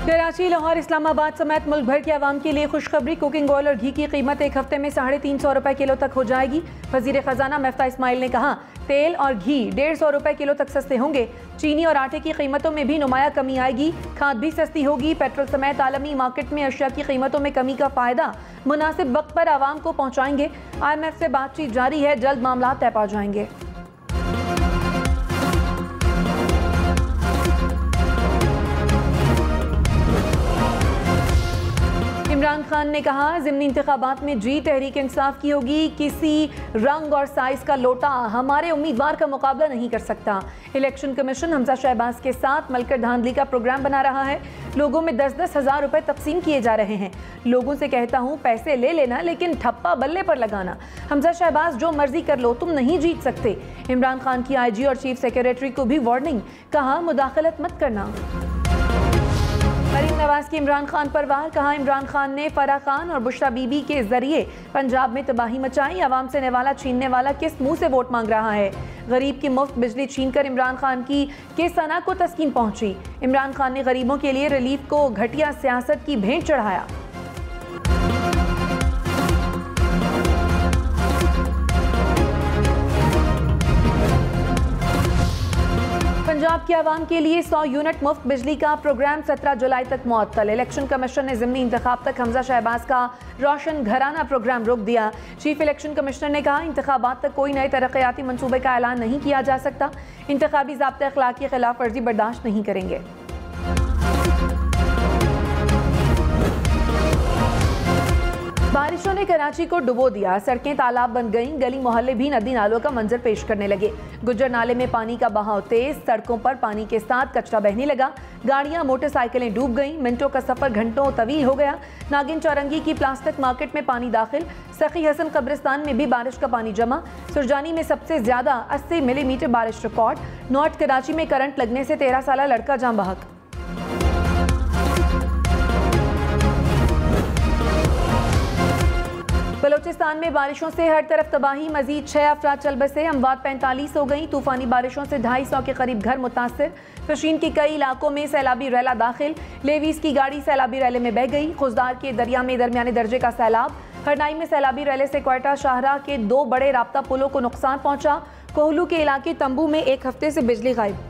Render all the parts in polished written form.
कराची, लाहौर, इस्लामाबाद समेत मुल्क भर के अवाम के लिए खुशखबरी। कुकिंग ऑयल और घी की कीमत एक हफ्ते में 350 रुपए किलो तक हो जाएगी। वजीर खजाना मफ्ता इस्माइल ने कहा, तेल और घी 150 रुपए किलो तक सस्ते होंगे। चीनी और आटे की कीमतों में भी नुमाया कमी आएगी। खाद भी सस्ती होगी। पेट्रोल समेत आलमी मार्केट में अशिया की कीमतों में कमी का फायदा मुनासिब वक्त पर आवाम को पहुँचाएंगे। IMF से बातचीत जारी है, जल्द मामला तय पा जाएंगे। इमरान खान ने कहा, ज़िमनी इंतखाबात में जीत तहरीक इंसाफ की होगी। किसी रंग और साइज का लोटा हमारे उम्मीदवार का मुकाबला नहीं कर सकता। इलेक्शन कमीशन हमजा शहबाज के साथ मलकर धांधली का प्रोग्राम बना रहा है। लोगों में 10-10 हज़ार रुपए तकसीम किए जा रहे हैं। लोगों से कहता हूँ, पैसे ले लेना, लेकिन ठप्पा बल्ले पर लगाना। हमजा शहबाज, जो मर्जी कर लो, तुम नहीं जीत सकते। इमरान खान की IG और चीफ सेक्रेटरी को भी वार्निंग, कहा मुदाखलत मत करना। मरीम नवाज की इमरान खान पर वार, कहा इमरान खान ने फराह खान और बुशरा बीबी के जरिए पंजाब में तबाही मचाई। अवाम से निवाला छीनने वाला किस मुंह से वोट मांग रहा है। गरीब की मुफ्त बिजली छीनकर इमरान खान की किस सना को तस्कीन पहुंची। इमरान खान ने गरीबों के लिए रिलीफ को घटिया सियासत की भेंट चढ़ाया। पंजाब के अवाम के लिए 100 यूनिट मुफ्त बिजली का प्रोग्राम 17 जुलाई तक मुअत्तल। इलेक्शन कमीशन ने ज़िमनी इंतखाब तक हमजा शहबाज का रोशन घराना प्रोग्राम रोक दिया। चीफ इलेक्शन कमिश्नर ने कहा, इंतखाबात तक कोई नए तरक्याती मनसूबे का ऐलान नहीं किया जा सकता। इंतखाबी ज़ाब्ते अखलाक की खिलाफ वर्जी बर्दाश्त नहीं करेंगे। बारिशों ने कराची को डुबो दिया। सड़कें तालाब बन गईं। गली मोहल्ले भी नदी नालों का मंजर पेश करने लगे। गुज्जर नाले में पानी का बहाव तेज, सड़कों पर पानी के साथ कचरा बहने लगा। गाड़ियां, मोटरसाइकिलें डूब गईं। मिनटों का सफर घंटों तवील हो गया। नागिन चौरंगी की प्लास्टिक मार्केट में पानी दाखिल। सखी हसन कब्रिस्तान में भी बारिश का पानी जमा। सुरजानी में सबसे ज्यादा 80 मिलीमीटर बारिश रिकॉर्ड। नॉर्थ कराची में करंट लगने से 13 साला लड़का जान बहक। बलोचिस्तान में बारिशों से हर तरफ तबाही। मजीद 6 अफराद चल बसे। अमवात 45 हो गई। तूफानी बारिशों से 250 के करीब घर मुतासिर। फशीन के कई इलाकों में सैलाबी रैला दाखिल। लेवीज की गाड़ी सैलाबी रैले में बह गई। खुजदार के दरिया में दरमियाने दर्जे का सैलाब। हरनाई में सैलाबी रैले से क्वेटा शाहराह के 2 बड़े राब्ता पुलों को नुकसान पहुंचा। कोहलू के इलाके तंबू में 1 हफ्ते से बिजली गायब।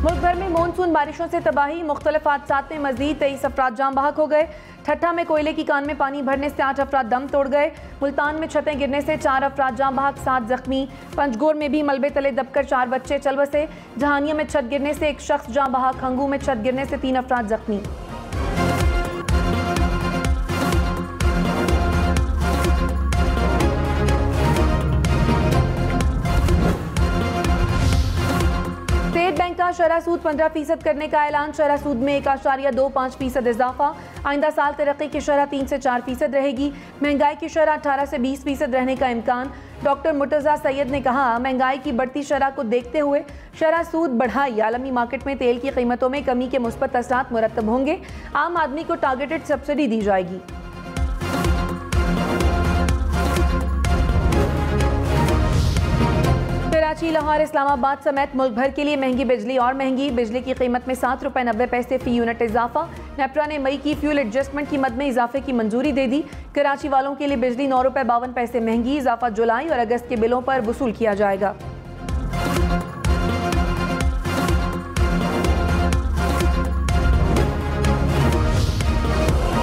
मुल्क भर में मानसून बारिशों से तबाही। मुख्तलिफ हादसात में मजीद 23 अफराद जान बहक हो गए। ठट्ठा में कोयले की कान में पानी भरने से 8 अफराद दम तोड़ गए। मुल्तान में छतें गिरने से 4 अफराद जान बहक, 7 जख्मी। पंजगोर में भी मलबे तले दबकर 4 बच्चे चल बसे। जहानिया में छत गिरने से 1 शख्स जान बहक। हंगू में छत गिरने से 3 अफराद जख्मी। बैंक का शरह सूद 15% करने का ऐलान। शरह सूद में 1.25% इजाफा। आइंदा साल तरक्की की शरह 3 से 4% रहेगी। महंगाई की शरह 18 से 20% रहने का इम्कान। डॉक्टर मुर्तज़ा सैयद ने कहा, महंगाई की बढ़ती शरह को देखते हुए शरह सूद बढ़ाई। आलमी मार्केट में तेल की कीमतों में कमी के मुस्बत असरात मुरतब होंगे। आम आदमी को टारगेटेड सब्सिडी दी जाएगी। कराची, लाहौर, इस्लामाबाद समेत मुल्क भर के लिए महंगी बिजली और महंगी। बिजली की कीमत में 7 रुपये 90 पैसे फी यूनिट इजाफा। नेपरा ने मई की फ्यूल एडजस्टमेंट की मद में इजाफे की मंजूरी दे दी। कराची वालों के लिए बिजली 9 रुपये 52 पैसे महंगी। इजाफा जुलाई और अगस्त के बिलों पर वसूल किया जाएगा।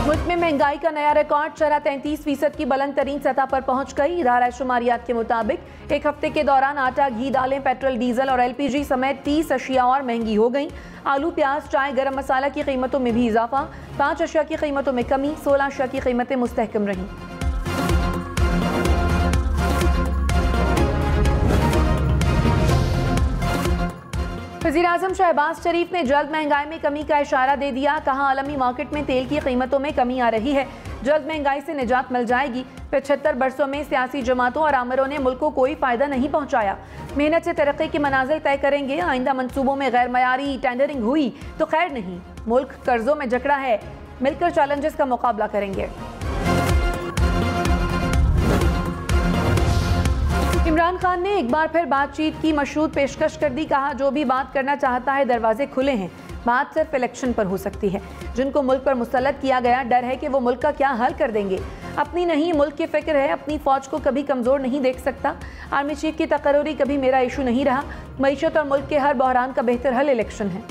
मुल्क में महंगाई का नया रिकॉर्ड। शरह 33% की बुलंद तरीन सतह पर पहुंच गई। इदारा शुमारियात के मुताबिक एक हफ्ते के दौरान आटा, घी, दालें, पेट्रोल, डीजल और LPG समेत 30 अशिया और महंगी हो गई। आलू, प्याज, चाय, गरम मसाला की कीमतों में भी इजाफा। 5 अशिया की कीमतों में कमी। 16 अशिया की कीमतें मुस्तहकम रहीं। वज़ीर-ए-आज़म शहबाज शरीफ ने जल्द महंगाई में कमी का इशारा दे दिया। कहा, आलमी मार्केट में तेल की कीमतों में कमी आ रही है। जल्द महंगाई से निजात मिल जाएगी। 75 बरसों में सियासी जमातों और आमरों ने मुल्क को कोई फ़ायदा नहीं पहुँचाया। मेहनत से तरक्की की मनाजिल तय करेंगे। आइंदा मनसूबों में गैर मयारी टेंडरिंग हुई तो खैर नहीं। मुल्क कर्जों में जकड़ा है। मिलकर चैलेंजेस का मुकाबला करेंगे। इमरान इमरान खान ने एक बार फिर बातचीत की मशरूत पेशकश कर दी। कहा जो भी बात करना चाहता है दरवाजे खुले हैं, बात सिर्फ इलेक्शन पर हो सकती है। जिनको मुल्क पर मुसल्लत किया गया, डर है कि वो मुल्क का क्या हल कर देंगे। अपनी नहीं मुल्क की फिक्र है, अपनी फौज को कभी कमज़ोर नहीं देख सकता। आर्मी चीफ की तकर्री कभी मेरा इशू नहीं रहा। मईशत और मुल्क के हर बहरान का बेहतर हल इलेक्शन है।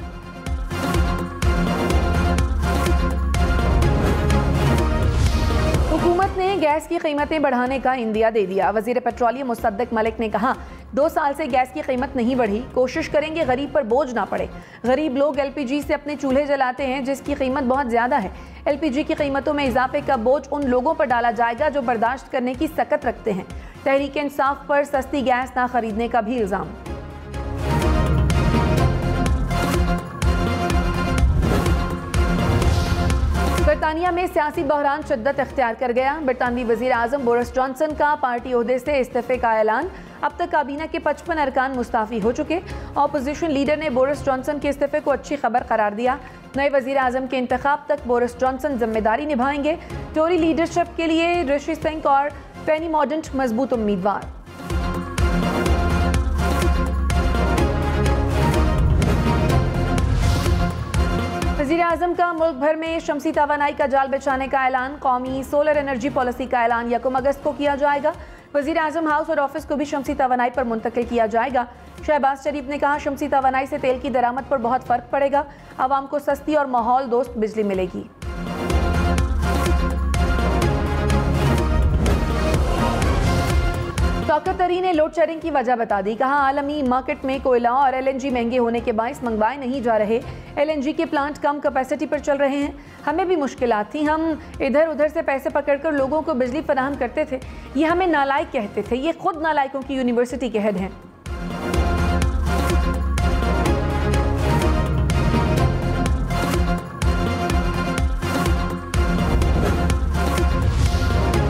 हुकूमत ने गैस की कीमतें बढ़ाने का इंदिया दे दिया। वजीर पेट्रोलियम मुसद्दक मलिक ने कहा 2 साल से गैस की कीमत नहीं बढ़ी, कोशिश करेंगे गरीब पर बोझ ना पड़े। गरीब लोग एलपीजी से अपने चूल्हे जलाते हैं जिसकी कीमत बहुत ज़्यादा है। एलपीजी की कीमतों में इजाफे का बोझ उन लोगों पर डाला जाएगा जो बर्दाश्त करने की सकत रखते हैं। तहरीक इंसाफ पर सस्ती गैस ना खरीदने का भी इल्ज़ाम। बरतानिया में सियासी बहरान शिद्दत इख्तियार कर गया। बरतानवी वजीर आजम बोरिस जॉनसन का पार्टी ओहदे से इस्तीफे का ऐलान। अब तक काबीना के 55 अरकान मुस्ताफी हो चुके। ऑपोजिशन लीडर ने बोरिस जॉनसन के इस्तीफे को अच्छी खबर करार दिया। नए वजीर आजम के इंतखाब तक बोरिस जॉनसन जिम्मेदारी निभाएंगे। टोरी लीडरशिप के लिए ऋषि सिंह और पेनी मॉर्डेंट मजबूत उम्मीदवार। वज़ीर आज़म का मुल्क भर में शमसी तवानाई का जाल बिछाने का ऐलान। कौमी सोलर एनर्जी पॉलिसी का ऐलान 1 अगस्त को किया जाएगा। वज़ीर आज़म हाउस और ऑफिस को भी शमसी तवानाई पर मुंतकिल किया जाएगा। शहबाज शरीफ ने कहा शमसी तवानाई से तेल की दरामद पर बहुत फ़र्क पड़ेगा, आवाम को सस्ती और माहौल दोस्त बिजली मिलेगी। शौकत तरी ने लोड शेडिंग की वजह बता दी। कहा आलमी मार्केट में कोयला और एलएनजी महंगे होने के बायस मंगवाए नहीं जा रहे। एलएनजी के प्लांट कम कैपेसिटी पर चल रहे हैं। हमें भी मुश्किलात थी, हम इधर उधर से पैसे पकड़कर लोगों को बिजली फराहम करते थे। ये हमें नालायक कहते थे। ये खुद नालायकों की यूनिवर्सिटी के हेड हैं।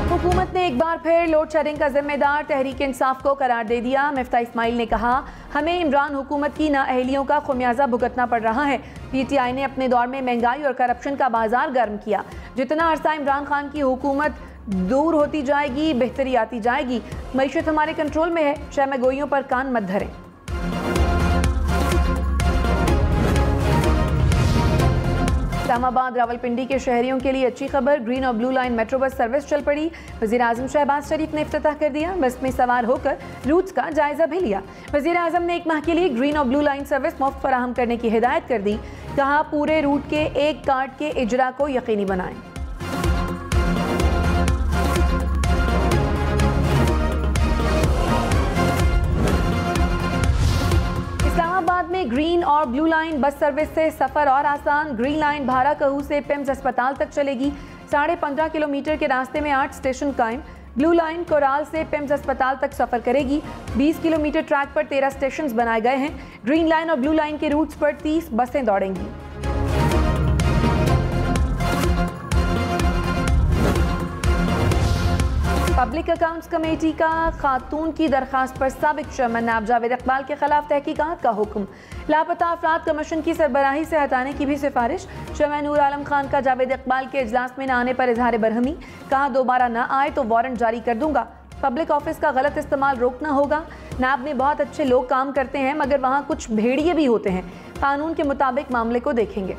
हुकूमत ने एक बार फिर लोड शेडिंग का जिम्मेदार तहरीक इंसाफ को करार दे दिया। मिफ्ता इस्माइल ने कहा हमें इमरान हुकूमत की नाअहलियों का खुमियाजा भुगतना पड़ रहा है। पीटीआई ने अपने दौर में महंगाई और करप्शन का बाजार गर्म किया। जितना अरसा इमरान खान की हुकूमत दूर होती जाएगी बेहतरी आती जाएगी। मईशत हमारे कंट्रोल में है, शहमे गोइयों पर कान मत धरें। इस्लामाबाद रावलपिंडी के शहरियों के लिए अच्छी खबर। ग्रीन और blue line metro bus service चल पड़ी। वज़ीर आज़म शहबाज शरीफ ने इफ्तिताह कर दिया। बस में सवार होकर रूट्स का जायजा भी लिया। वज़ीर आज़म ने 1 माह के लिए ग्रीन और ब्लू लाइन सर्विस मुफ्त फराहम करने की हिदायत कर दी। कहा पूरे रूट के एक कार्ड के इजरा को यकीनी बनाएं। इस्लामाबाद में ग्रीन और ब्लू लाइन बस सर्विस से सफ़र और आसान। ग्रीन लाइन भारा कहू से पिम्स अस्पताल तक चलेगी। 15.5 किलोमीटर के रास्ते में 8 स्टेशन कायम। ब्लू लाइन कोराल से पिम्स अस्पताल तक सफ़र करेगी। 20 किलोमीटर ट्रैक पर 13 स्टेशन बनाए गए हैं। ग्रीन लाइन और ब्लू लाइन के रूट्स पर 30 बसें दौड़ेंगी। पब्लिक अकाउंट्स कमेटी का खातून की दरखास्त पर साबिक चेयरमैन नायब जावेद इकबाल के खिलाफ तहकीकात का हुक्म। लापता अफराद कमीशन की सरबराही से हटाने की भी सिफारिश। चेयरमैन नूर आलम खान का जावेद इकबाल के इजलास में न आने पर इजहार बरहमी। कहा दोबारा न आए तो वारंट जारी कर दूंगा। पब्लिक ऑफिस का गलत इस्तेमाल रोकना होगा। नायब में बहुत अच्छे लोग काम करते हैं मगर वहाँ कुछ भेड़िए भी होते हैं। कानून के मुताबिक मामले को देखेंगे।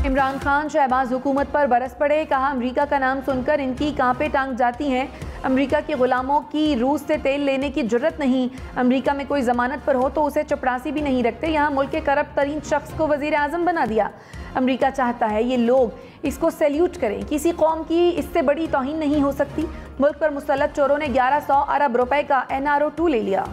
इमरान खान शहबाज हुकूमत पर बरस पड़े। कहा अमेरिका का नाम सुनकर इनकी कांपे टांग जाती हैं। अमेरिका के गुलामों की रूस से तेल लेने की जुर्रत नहीं। अमेरिका में कोई जमानत पर हो तो उसे चपरासी भी नहीं रखते। यहाँ मुल्क के करप्ट तरीन शख्स को वजीर आजम बना दिया। अमेरिका चाहता है ये लोग इसको सैल्यूट करें। किसी कौम की इससे बड़ी तौहीन नहीं हो सकती। मुल्क पर मुसल्लत चोरों ने 1100 अरब रुपए का NRO-2 ले लिया।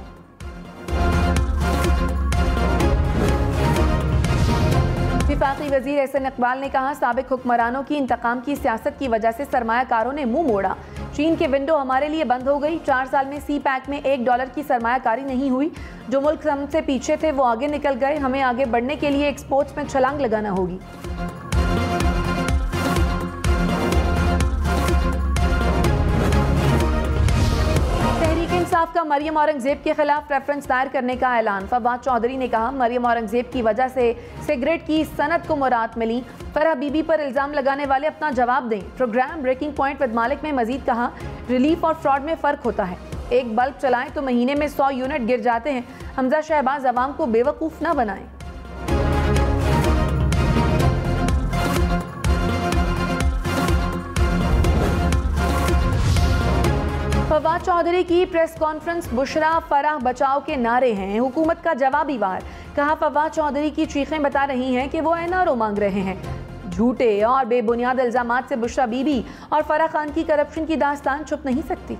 विफाकी वजीर एहसन इकबाल ने कहा साबिक हुक्मरानों की इंतकाम की सियासत की वजह से सरमायाकारों ने मुंह मोड़ा। चीन की विंडो हमारे लिए बंद हो गई। 4 साल में CPEC में $1 की सरमायाकारी नहीं हुई। जो मुल्क हमसे पीछे थे वो आगे निकल गए। हमें आगे बढ़ने के लिए एक्सपोर्ट्स में छलांग लगाना होगी। इंसाफ का मरियम औरंगजेब के खिलाफ रेफरेंस दायर करने का ऐलान। फवाद चौधरी ने कहा, मरियम औरंगजेब की वजह से सिगरेट की सनत को मुराद मिली। फरह बीबी पर इल्जाम लगाने वाले अपना जवाब दें। प्रोग्राम ब्रेकिंग पॉइंट विद मालिक में मजीद कहा, रिलीफ और फ्रॉड में फ़र्क होता है। एक बल्ब चलाएं तो महीने में 100 यूनिट गिर जाते हैं। हमजा शहबाज अवाम को बेवकूफ़ न बनाएं। फवाद चौधरी की प्रेस कॉन्फ्रेंस बुशरा फराह बचाओ के नारे हैं, हुकूमत का जवाबी वार। कहा, फवाद चौधरी की चीखें बता रही हैं कि वो एनआरओ मांग रहे हैं। झूठे और बेबुनियाद इल्जामात से बुशरा बीबी और फराह खान की करप्शन की दास्तान छुप नहीं सकती।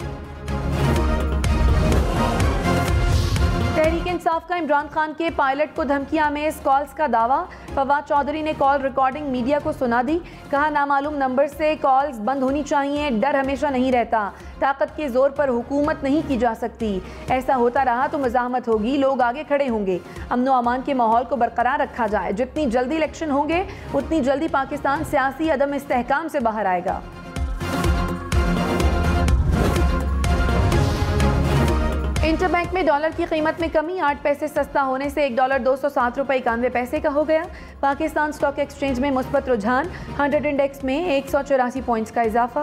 तहरीक इंसाफ का इमरान खान के पायलट को धमकियां में कॉल्स का दावा। फवाद चौधरी ने कॉल रिकॉर्डिंग मीडिया को सुना दी। कहा, नामालूम नंबर से कॉल्स बंद होनी चाहिए। डर हमेशा नहीं रहता। ताकत के जोर पर हुकूमत नहीं की जा सकती। ऐसा होता रहा तो मज़ाहमत होगी, लोग आगे खड़े होंगे। अमन व अमान के माहौल को बरकरार रखा जाए। जितनी जल्दी इलेक्शन होंगे उतनी जल्दी पाकिस्तान सियासी अदम इस्तेहकाम से बाहर आएगा। इंटरबैंक में डॉलर की कीमत में कमी, 8 पैसे सस्ता होने से $1 $207.91 का हो गया। पाकिस्तान स्टॉक एक्सचेंज में मुस्बत रुझान, 100 इंडेक्स में 184 पॉइंट्स का इजाफा।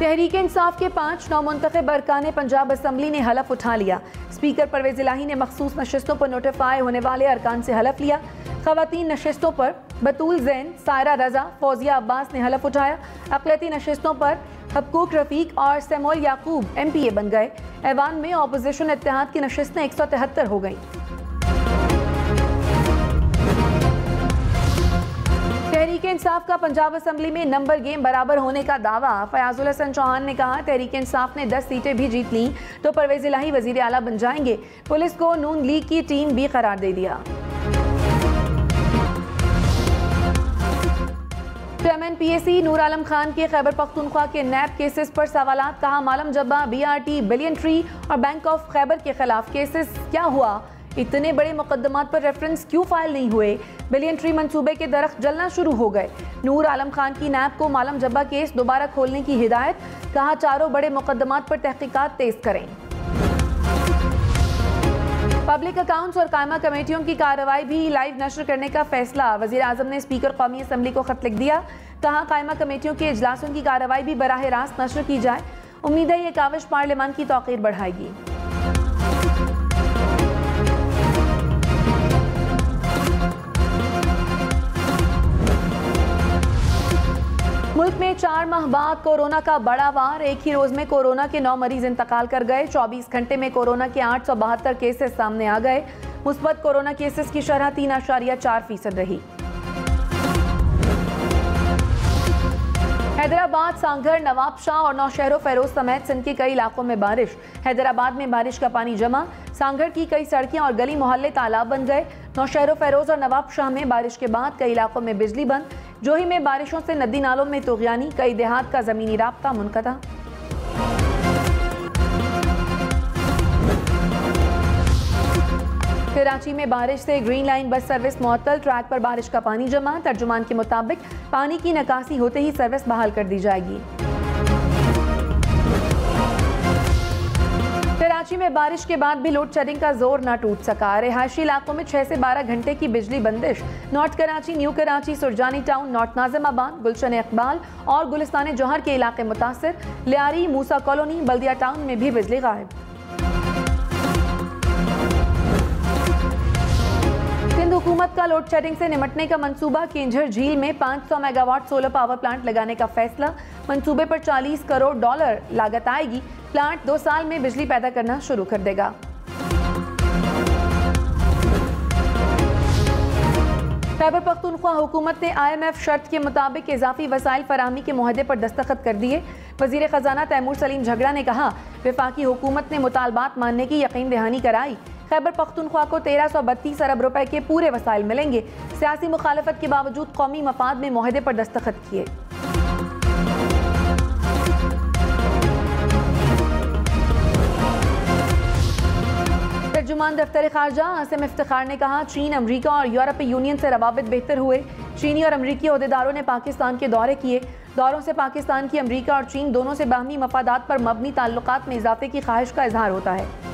तहरीक इंसाफ के 5 नौमुंतखब अरकान पंजाब असम्बली ने हलफ उठा लिया। स्पीकर परवेज इलाही ने मखसूस नशिस्तों पर नोटिफाई होने वाले अरकान से हलफ लिया। ख़वातीन नशिस्तों पर बतूल जैन, सायरा रजा, फौजिया अब्बास ने हलफ उठाया। अक़लियती नशिस्तों पर हबकूक रफ़ीक और सैमुअल याकूब MPA बन गए। ऐवान में अपोजिशन इत्तेहाद की नशिस्तें 173 हो गईं। तहरीक इंसाफ का पंजाब असम्बली में नंबर गेम बराबर होने का दावा। फयाजुल हसन चौहान ने कहा, तहरीक इंसाफ ने 10 सीटें भी जीत लीं तो परवेज इलाही वज़ीर आला बन जाएंगे। पुलिस को नून लीग की टीम भी करार दे दिया। चेयरमैन PAC नूर आलम खान के खैबर पख्तूनख्वा के नैब केसेस पर सवालात। कहा, मालम जब्बा, BRT, बिलियन ट्री और बैंक ऑफ खैबर के खिलाफ केसेस क्या हुआ? इतने बड़े मुकदमात पर रेफरेंस क्यों फाइल नहीं हुए? बिलियन ट्री मंसूबे के दरख्त जलना शुरू हो गए। नूर आलम खान की नैब को मालम जब्बा केस दोबारा खोलने की हिदायत। कहा, चारों बड़े मुकदमात पर तहकीकात तेज करें। पब्लिक अकाउंट्स और कायमा कमेटियों की कार्रवाई भी लाइव नशर करने का फैसला। वज़ीर आज़म ने स्पीकर कौमी असम्बली को खत लिख दिया। कहा, कायमा कमेटियों के इजलासों की कार्रवाई भी बराह रास्त नशर की जाए। उम्मीद है ये काविश पार्लियामान की तौक़ीर बढ़ाएगी। मुल्क में 4 माह बाद कोरोना का बड़ा वार। एक ही रोज में कोरोना के 9 मरीज इंतकाल कर गए। 24 घंटे में कोरोना के 872 केसेस सामने आ गए। मुस्बत कोरोना केसेस की शरह 3.4% रही। हैदराबाद, सांगढ़, नवाबशाह और नौशहरों फेरोज समेत सिंध के कई इलाकों में बारिश। हैदराबाद में बारिश का पानी जमा। सांगढ़ की कई सड़कें और गली मोहल्ले तालाब बन गए। नौशहरों फेरोज और नवाबशाह में बारिश के बाद कई इलाकों में बिजली बंद। जोही में बारिशों से नदी नालों में तुग़यानी। कई देहात का ज़मीनी राब्ता मुनक़ता। कराची में बारिश से ग्रीन लाइन बस सर्विस मुअत्तल। ट्रैक पर बारिश का पानी जमा। तर्जुमान के मुताबिक पानी की निकासी होते ही सर्विस बहाल कर दी जाएगी। कराची में बारिश के बाद भी लोड शेडिंग का जोर न टूट सका। रिहायशी इलाकों में 6 से 12 घंटे की बिजली बंदिश। North Karachi, new Karachi, Surjani town, north Nazimabad, Gulshan Iqbal और गुलिस्तान जौहर के इलाके मुतासिर। लियारी, मूसा कॉलोनी, बल्दिया टाउन में भी बिजली गायब। सिंध हुकूमत का लोड शेडिंग से निमटने का मंसूबा। केंझर झील में 500 मेगावाट सोलर पावर प्लांट लगाने का फैसला। मंसूबे पर $40 करोड़ लागत आएगी। प्लांट 2 साल में बिजली पैदा करना शुरू कर देगा। खैबर पख्तूनख्वा हुकूमत ने IMF शर्त के मुताबिक इजाफी वसाइल फराहमी के मुआहदे पर दस्तखत कर दिए। वजीर खजाना तैमूर सलीम झगड़ा ने कहा, वफाकी हुकूमत ने मुतालबात मानने की यकीन दहानी कराई। खैबर पख्तूनख्वा को 1332 अरब रुपए के पूरे वसाइल मिलेंगे। सियासी मुखालफत के बावजूद कौमी मफाद में मुआहदे पर दस्तखत किए। तर्जुमान दफ्तर खारजा आसिम इफ्तिखार ने कहा, चीन, अमरीका और यूरोपीय यूनियन से रवाबित बेहतर हुए। चीनी और अमरीकी ओहदेदारों ने पाकिस्तान के दौरे किए। दौरों से पाकिस्तान की अमरीका और चीन दोनों से बाहमी मफादात पर मबनी ताल्लुकात में इजाफे की ख्वाहिश का इजहार होता है।